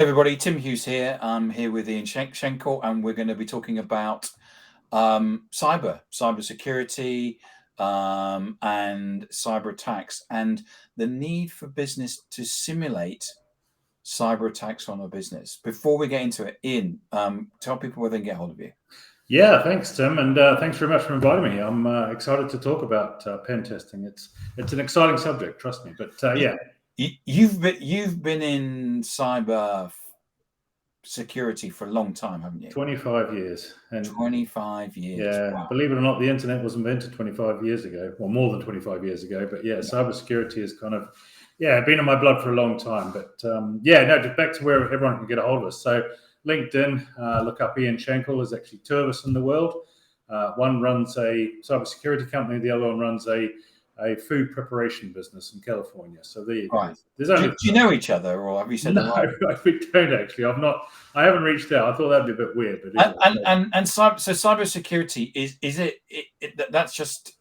Everybody, Tim Hughes here. I'm here with Ian Schenkel, and we're going to be talking about cyber security, and cyber attacks, and the need for business to simulate cyber attacks on a business. Before we get into it, Ian, tell people where they can get hold of you. Yeah, thanks, Tim, and thanks very much for inviting me. I'm excited to talk about pen testing. It's an exciting subject, trust me. But yeah, you've been in cyber security for a long time, haven't you? 25 years. And 25 years. Yeah, wow. Believe it or not, the internet was invented 25 years ago, or more than 25 years ago. But yeah, cybersecurity is kind of, been in my blood for a long time. But just back to where everyone can get a hold of us. So LinkedIn, look up Ian Schenkel. There's actually two of us in the world. One runs a cybersecurity company. The other one runs a food preparation business in California. So there you go. Right. Do you know each other, or have you said no? We don't actually. I haven't reached out. I thought that'd be a bit weird. But cybersecurity is it that's just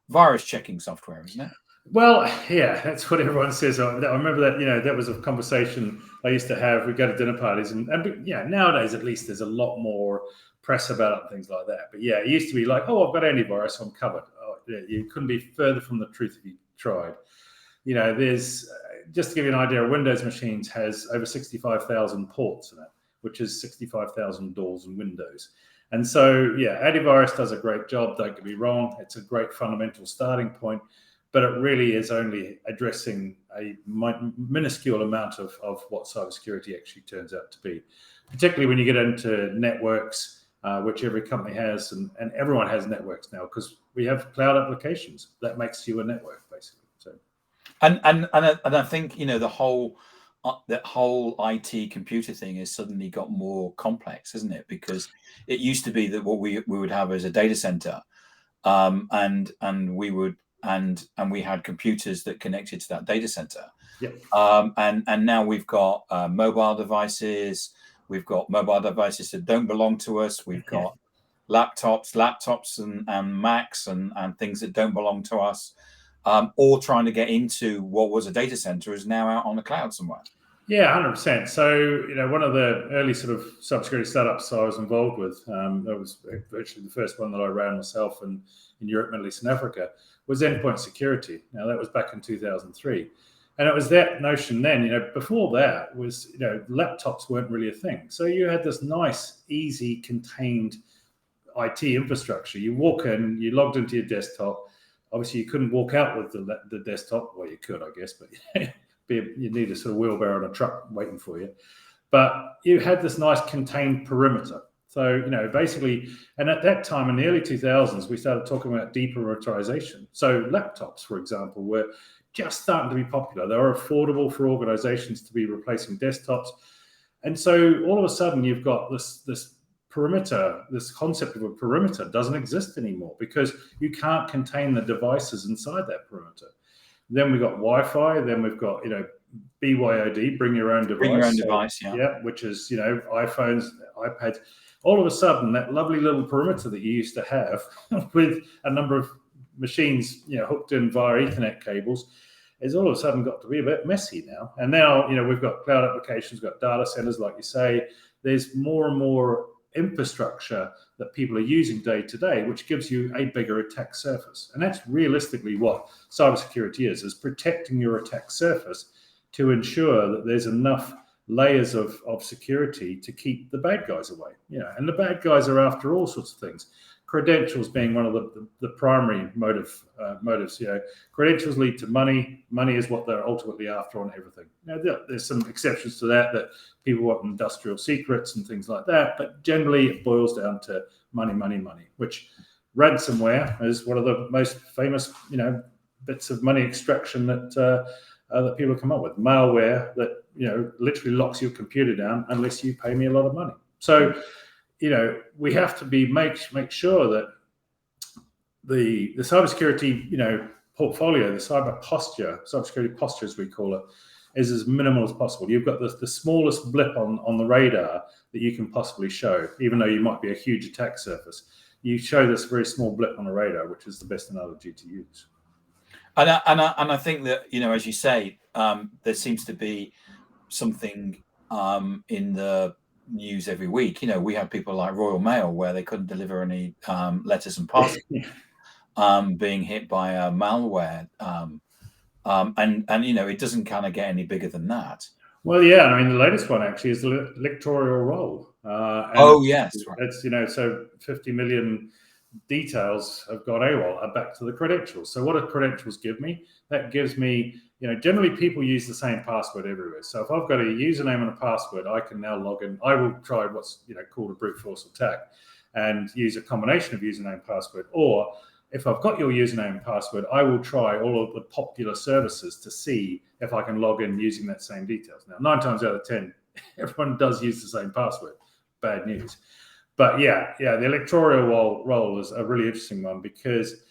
virus checking software, isn't it? Well, yeah, that's what everyone says. I remember that, that was a conversation I used to have. We go to dinner parties, and nowadays at least there's a lot more press about it and things like that. But yeah, it used to be like, oh, I've got antivirus, I'm covered. Oh, yeah, you couldn't be further from the truth if you tried. There's, just to give you an idea, a Windows machines has over 65,000 ports in it, which is 65,000 doors and windows. And so, antivirus does a great job, don't get me wrong. It's a great fundamental starting point, but it really is only addressing a minuscule amount of what cybersecurity actually turns out to be, particularly when you get into networks, which every company has, and everyone has networks now because we have cloud applications. That makes you a network, basically. So, and I think the whole IT computer thing has suddenly got more complex, isn't it? Because it used to be that what we would have as a data center, and we had computers that connected to that data center. And now we've got mobile devices. We've got mobile devices that don't belong to us. We've got laptops and Macs and things that don't belong to us. All trying to get into what was a data center is now out on the cloud somewhere. Yeah, 100%. So, one of the early sort of cybersecurity startups I was involved with, that was virtually the first one that I ran myself in Europe, Middle East, and Africa, was endpoint security. Now, that was back in 2003. And it was that notion then, before that was, laptops weren't really a thing. So you had this nice, easy, contained IT infrastructure. You walk in, you logged into your desktop. Obviously, you couldn't walk out with the desktop. Well, you could, I guess, but you need a sort of wheelbarrow and a truck waiting for you. But you had this nice contained perimeter. So, basically, and at that time in the early 2000s, we started talking about deperimeterization. So laptops, for example, were just starting to be popular. They were affordable for organizations to be replacing desktops. And so all of a sudden, you've got this perimeter, this concept of a perimeter doesn't exist anymore because you can't contain the devices inside that perimeter. Then we've got Wi-Fi. Then we've got, BYOD, bring your own device. Bring your own device, yeah. Which is, iPhones, iPads. All of a sudden, that lovely little perimeter that you used to have with a number of machines, hooked in via Ethernet cables, has all of a sudden got to be a bit messy now. And now, we've got cloud applications, we've got data centers, like you say. There's more and more infrastructure that people are using day to day, which gives you a bigger attack surface. And that's realistically what cybersecurity is protecting your attack surface to ensure that there's enough layers of security to keep the bad guys away. And the bad guys are after all sorts of things. Credentials being one of the primary motives. Credentials lead to money. Money is what they're ultimately after on everything. Now, there's some exceptions to that people want industrial secrets and things like that, but generally it boils down to money, which ransomware is one of the most famous, bits of money extraction that people come up with. Malware that, literally locks your computer down unless you pay me a lot of money. So, we have to make sure that the cybersecurity, portfolio, the cybersecurity posture, as we call it, is as minimal as possible. You've got the smallest blip on the radar that you can possibly show, even though you might be a huge attack surface. You show this very small blip on the radar, which is the best analogy to use. And I think that, as you say, there seems to be something in the news every week. We have people like Royal Mail where they couldn't deliver any letters and parcels, being hit by a malware, and it doesn't kind of get any bigger than that. Well, yeah, I mean, the latest one actually is the electoral roll. Yes, right. It's, so 50 million details have gone AWOL are back to the credentials. So what do credentials give me? That gives me, generally people use the same password everywhere. So if I've got a username and a password, I can now log in. I will try what's called a brute force attack and use a combination of username and password. Or if I've got your username and password, I will try all of the popular services to see if I can log in using that same details. Now, 9 times out of 10, everyone does use the same password. Bad news. But yeah, the electoral roll is a really interesting one because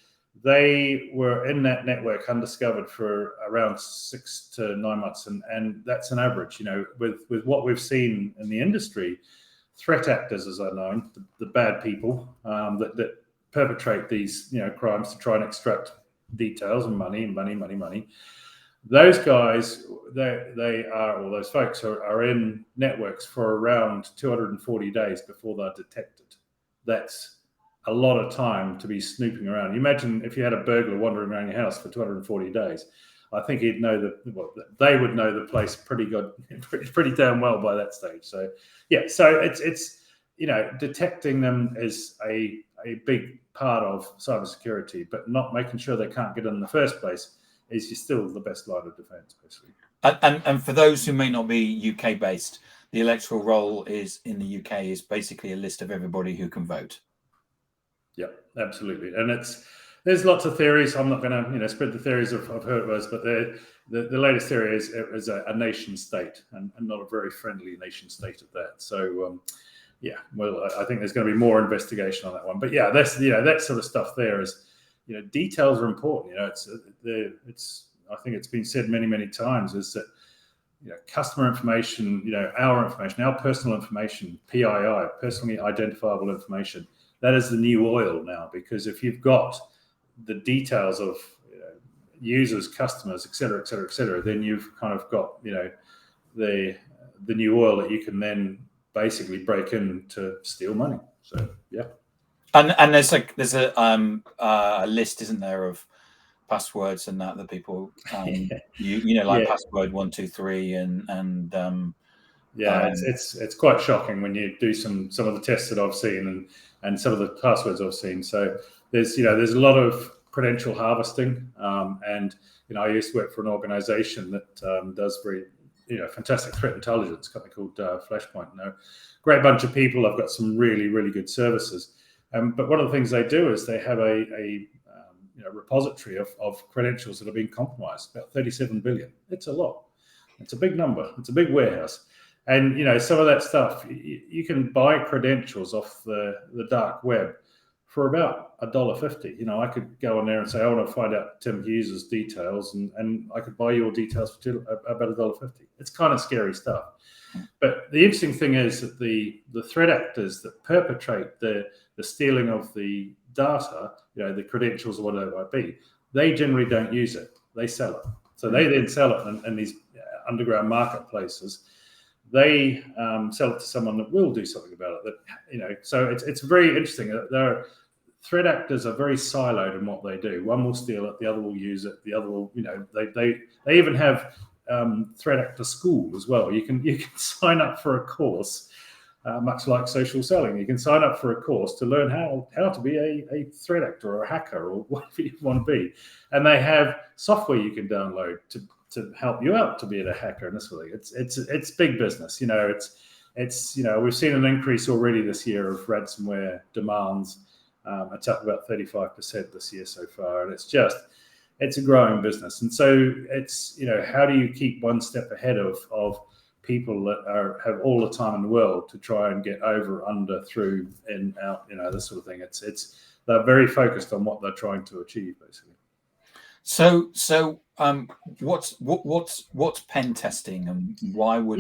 they were in that network undiscovered for around 6 to 9 months. And that's an average, with what we've seen in the industry. Threat actors, as are known, the bad people that perpetrate these crimes to try and extract details and money. Those guys, they are, or those folks are in networks for around 240 days before they're detected. That's a lot of time to be snooping around. You imagine if you had a burglar wandering around your house for 240 days. I think he'd know they would know the place pretty good, pretty damn well by that stage. So yeah, so it's detecting them is a big part of cybersecurity, but not making sure they can't get in the first place is still the best line of defense, basically. And for those who may not be UK based, the electoral roll is in the UK is basically a list of everybody who can vote. Yeah, absolutely. And there's lots of theories. I'm not going to spread the theories of who it was, but the latest theory is it was a nation state and not a very friendly nation state at that. So yeah, well, I think there's going to be more investigation on that one. But yeah, that's that sort of stuff there is. Details are important. It's I think it's been said many times is that customer information, our information, our personal information, PII, personally identifiable information, that is the new oil now. Because if you've got the details of users, customers, et cetera, then you've kind of got the new oil that you can then basically break in to steal money. So yeah. And there's a list, isn't there, of passwords and that people password 123 and it's quite shocking when you do some of the tests that I've seen and some of the passwords I've seen. So there's a lot of credential harvesting, and I used to work for an organization that does very fantastic threat intelligence, a company called Flashpoint. Great bunch of people. I've got some really good services. But one of the things they do is they have a repository of credentials that have been compromised, about 37 billion. It's a lot. It's a big number. It's a big warehouse. And, some of that stuff, you can buy credentials off the dark web for about $1.50. I could go on there and say, I want to find out Tim Hughes' details, and I could buy your details for about $1.50. It's kind of scary stuff. But the interesting thing is that the threat actors that perpetrate the stealing of the data, the credentials or whatever it might be, they generally don't use it. They sell it. So they then sell it in these underground marketplaces. They sell it to someone that will do something about it. So it's very interesting. Threat actors are very siloed in what they do. One will steal it, the other will use it, the other will, they even have threat actor school as well. You can sign up for a course, much like social selling. You can sign up for a course to learn how to be a threat actor or a hacker or whatever you want to be. And they have software you can download to help you out to be a hacker and this sort of thing. It's big business. It's we've seen an increase already this year of ransomware demands. It's up about 35% this year so far, and it's a growing business. And so it's how do you keep one step ahead of people that have all the time in the world to try and get over, under, through, in, out, this sort of thing. They're very focused on what they're trying to achieve, basically. So what's pen testing, and why would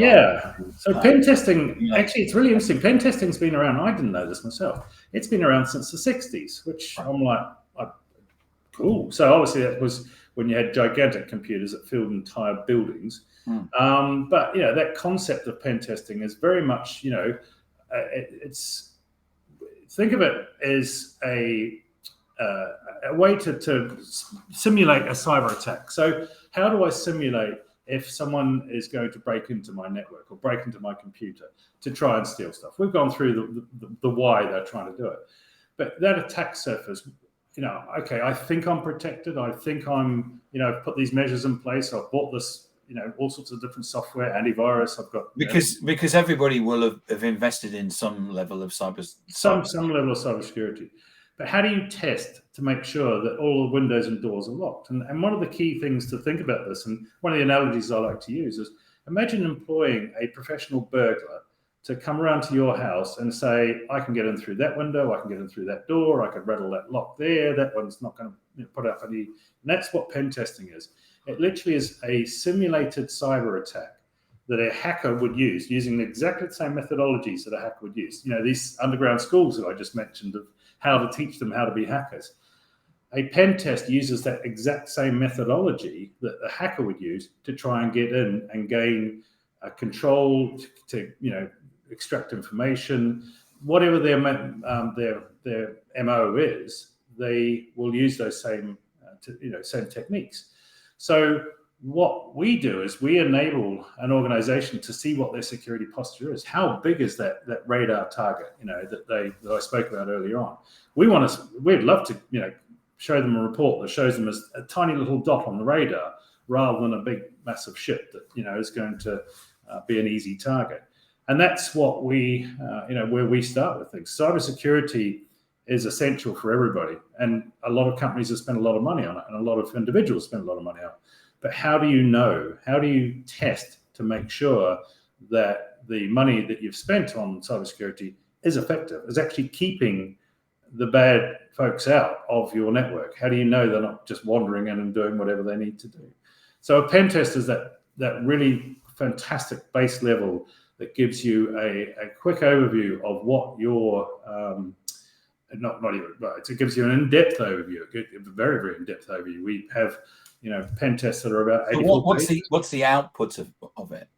So pen testing, actually, it's really interesting. Pen testing's been around. I didn't know this myself. It's been around since the 60s, which I'm like, cool. So obviously that was when you had gigantic computers that filled entire buildings. But that concept of pen testing is very much, it's think of it as a way to simulate a cyber attack. So how do I simulate if someone is going to break into my network or break into my computer to try and steal stuff? We've gone through the why they're trying to do it. But that attack surface, okay, I think I'm protected. I think I'm, I've put these measures in place. I've bought this, all sorts of different software, antivirus. I've got because everybody will have invested in some level of some level of cybersecurity. But how do you test to make sure that all the windows and doors are locked? And one of the key things to think about this, and one of the analogies I like to use, is imagine employing a professional burglar to come around to your house and say, I can get in through that window, I can get in through that door, I can rattle that lock there, that one's not going to put up any. And that's what pen testing is. It literally is a simulated cyber attack that a hacker would use, using exactly the same methodologies that a hacker would use. These underground schools that I just mentioned of how to teach them how to be hackers. A pen test uses that exact same methodology that a hacker would use to try and get in and gain control to extract information, whatever their MO is. They will use those same techniques. So what we do is we enable an organization to see what their security posture is. How big is that radar target, that I spoke about earlier on? We'd love to, show them a report that shows them as a tiny little dot on the radar rather than a big, massive ship that, is going to be an easy target. And that's what where we start with things. Cybersecurity is essential for everybody. And a lot of companies have spent a lot of money on it, and a lot of individuals spend a lot of money on it. But how do you know? How do you test to make sure that the money that you've spent on cybersecurity is effective, is actually keeping the bad folks out of your network? How do you know they're not just wandering in and doing whatever they need to do? So a pen test is that really fantastic base level that gives you a quick overview of what your it gives you an in-depth overview, a very, very in-depth overview. We have pen tests that are about 84 pages. What's the output of it?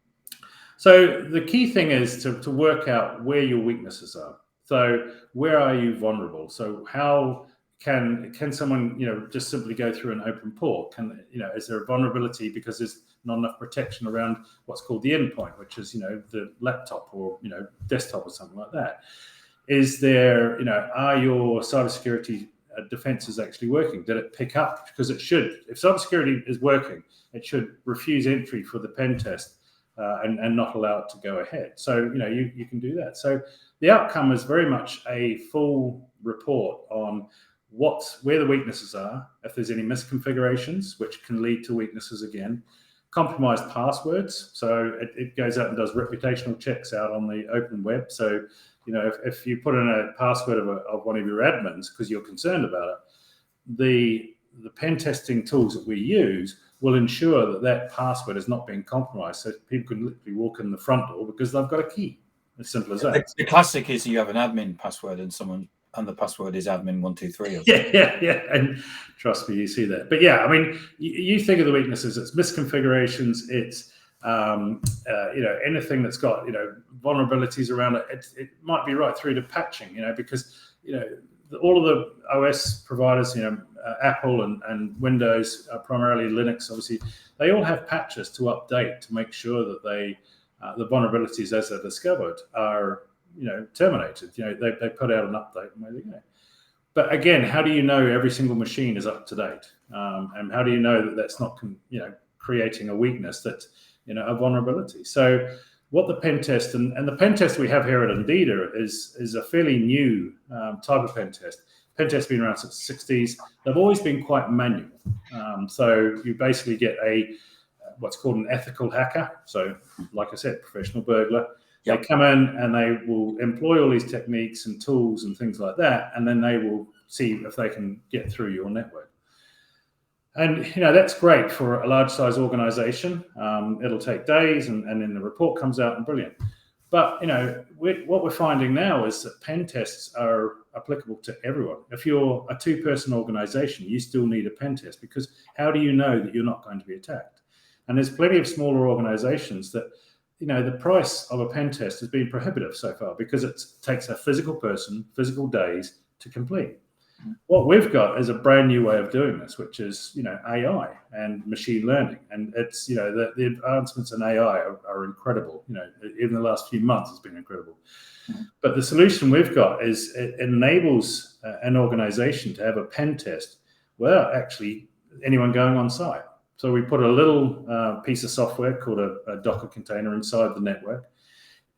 So the key thing is to work out where your weaknesses are. So where are you vulnerable? So how can someone just simply go through an open port? Is there a vulnerability because there's not enough protection around what's called the endpoint, which is the laptop or desktop or something like that? Is there are your cybersecurity defenses actually working? Did it pick up? Because it should. If cybersecurity is working, it should refuse entry for the pen test and not allow it to go ahead. So you can do that. So the outcome is very much a full report on where the weaknesses are, if there's any misconfigurations, which can lead to weaknesses again, compromised passwords. So it goes out and does reputational checks out on the open web. So if you put in a password of one of your admins because you're concerned about it, the pen testing tools that we use will ensure that password is not being compromised, so people can literally walk in the front door because they've got a key. As simple as that. The classic is you have an admin password and the password is admin123. Yeah, and trust me, you see that. But yeah, I mean, you think of the weaknesses. It's misconfigurations. It's anything that's got vulnerabilities around it. It might be right through to patching. Because all of the OS providers, Apple and Windows, primarily Linux, obviously, they all have patches to update to make sure that the vulnerabilities as they're discovered are terminated. They put out an update and there they go. But again, how do you know every single machine is up to date? And how do you know that that's not creating a weakness that a vulnerability? So what the pen test and the pen test we have here at Endida is a fairly new type of pen test. Pen test's been around since the 60s. They've always been quite manual. So you basically get what's called an ethical hacker. So like I said, professional burglar. Yep. They come in and they will employ all these techniques and tools and things like that, and then they will see if they can get through your network. And that's great for a large size organization. It'll take days and then the report comes out and brilliant. But what we're finding now is that pen tests are applicable to everyone. If you're a 2-person organization, you still need a pen test, because how do you know that you're not going to be attacked? And there's plenty of smaller organizations that, the price of a pen test has been prohibitive so far, because it takes a physical person, physical days to complete. What we've got is a brand new way of doing this, which is, AI and machine learning. And it's, the advancements in AI are incredible. Even the last few months has been incredible. But the solution we've got is it enables an organization to have a pen test without actually anyone going on site. So we put a little piece of software called a Docker container inside the network.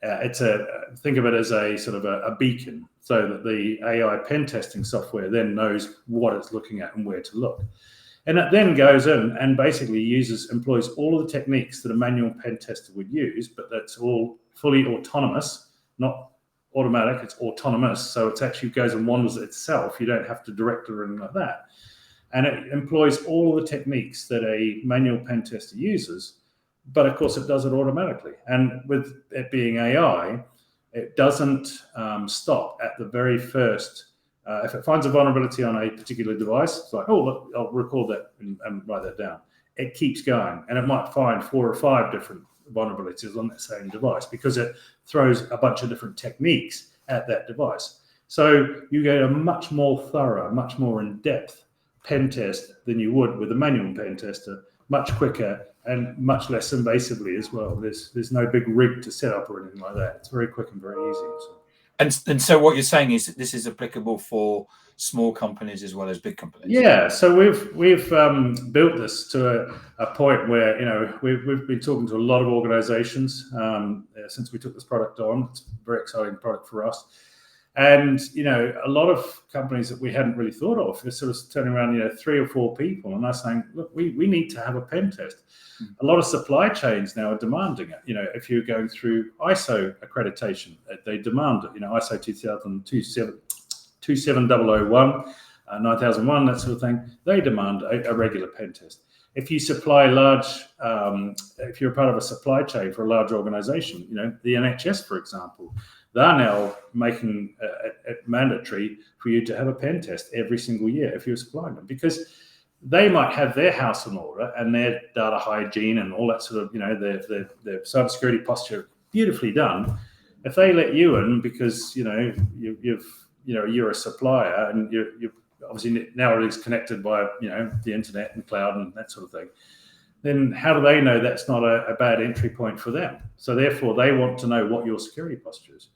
Think of it as a sort of a beacon, so that the AI pen testing software then knows what it's looking at and where to look. And it then goes in and basically employs all of the techniques that a manual pen tester would use, but that's all fully autonomous, not automatic, it's autonomous. So it actually goes and wanders itself. You don't have to direct it or anything like that. And it employs all of the techniques that a manual pen tester uses, but of course it does it automatically. And with it being AI, it doesn't stop at the very first. If it finds a vulnerability on a particular device, it's like, oh, look, I'll record that and write that down. It keeps going, and it might find 4 or 5 different vulnerabilities on that same device, because it throws a bunch of different techniques at that device. So you get a much more thorough, much more in-depth pen test than you would with a manual pen tester, much quicker and much less invasively as well. There's no big rig to set up or anything like that. It's very quick and very easy. So. And so what you're saying is that this is applicable for small companies as well as big companies. Yeah, so we've built this to a point where we've been talking to a lot of organizations since we took this product on. It's a very exciting product for us. And, a lot of companies that we hadn't really thought of, they're sort of turning around, 3 or 4 people, and they're saying, look, we need to have a pen test. A lot of supply chains now are demanding it. If you're going through ISO accreditation, they demand it, ISO 27001, 9001, that sort of thing. They demand a regular pen test. If you supply if you're part of a supply chain for a large organization, the NHS, for example, they're now making it mandatory for you to have a pen test every single year if you're supplying them, because they might have their house in order and their data hygiene and all that sort of, their cybersecurity posture beautifully done. If they let you in because, you're a supplier and you're obviously nowadays connected by, the internet and cloud and that sort of thing, then how do they know that's not a bad entry point for them? So therefore, they want to know what your security posture is.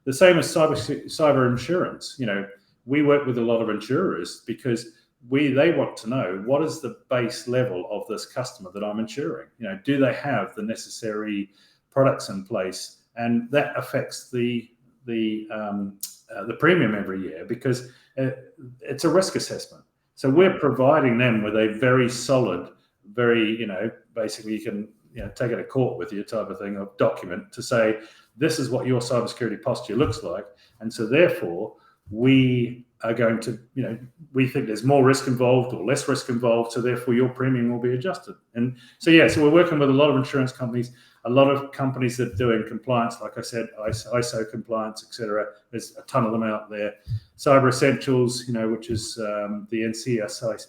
The same as cyber insurance. We work with a lot of insurers because they want to know what is the base level of this customer that I'm insuring. Do they have the necessary products in place? And that affects the premium every year, because it's a risk assessment. So we're providing them with a very solid, very, basically you can take it to court with you type of thing, of document to say, this is what your cybersecurity posture looks like. And so therefore, we are going to, we think there's more risk involved or less risk involved. So therefore, your premium will be adjusted. And so, so we're working with a lot of insurance companies, a lot of companies that are doing compliance, like I said, ISO compliance, etc. There's a ton of them out there. Cyber Essentials, which is the NCSC,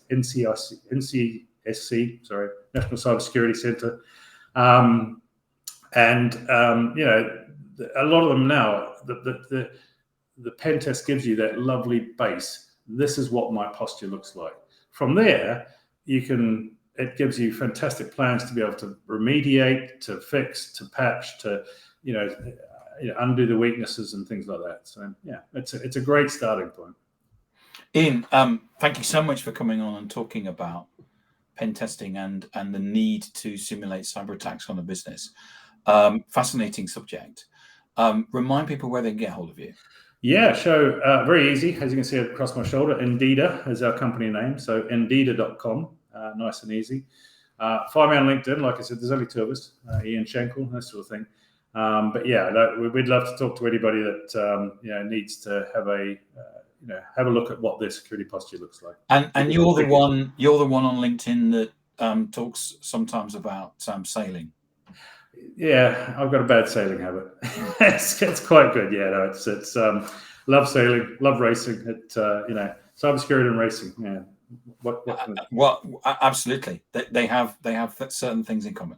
National Cybersecurity Center. A lot of them now, the pen test gives you that lovely base. This is what my posture looks like. From there, it gives you fantastic plans to be able to remediate, to fix, to patch, to, undo the weaknesses and things like that. So it's a great starting point. Ian, thank you so much for coming on and talking about pen testing and the need to simulate cyber attacks on a business. Fascinating subject. Remind people where they can get hold of you. Yeah, so very easy. As you can see across my shoulder, Endida is our company name. So endida.com, nice and easy. Find me on LinkedIn. Like I said, there's only 2 of us, Ian Schenkel, that sort of thing. But we'd love to talk to anybody that needs to have a look at what their security posture looks like. And you're the one on LinkedIn that talks sometimes about sailing. Yeah, I've got a bad sailing habit. It's quite good. Yeah, no, it's love sailing, love racing. Cybersecurity and racing. Yeah, what can Absolutely. They have certain things in common.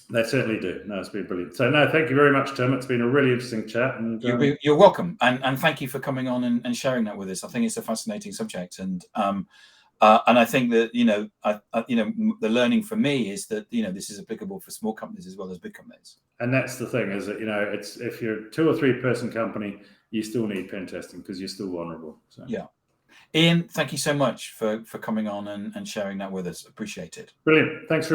they certainly do. No, it's been brilliant. So no, thank you very much, Tim. It's been a really interesting chat, and You're welcome, and thank you for coming on and sharing that with us. I think it's a fascinating subject, and I think that the learning for me is that this is applicable for small companies as well as big companies. And that's the thing, is that it's if you're a 2 or 3 person company, you still need pen testing because you're still vulnerable. So. Yeah, Ian, thank you so much for coming on and sharing that with us. Appreciate it. Brilliant. Thanks very much.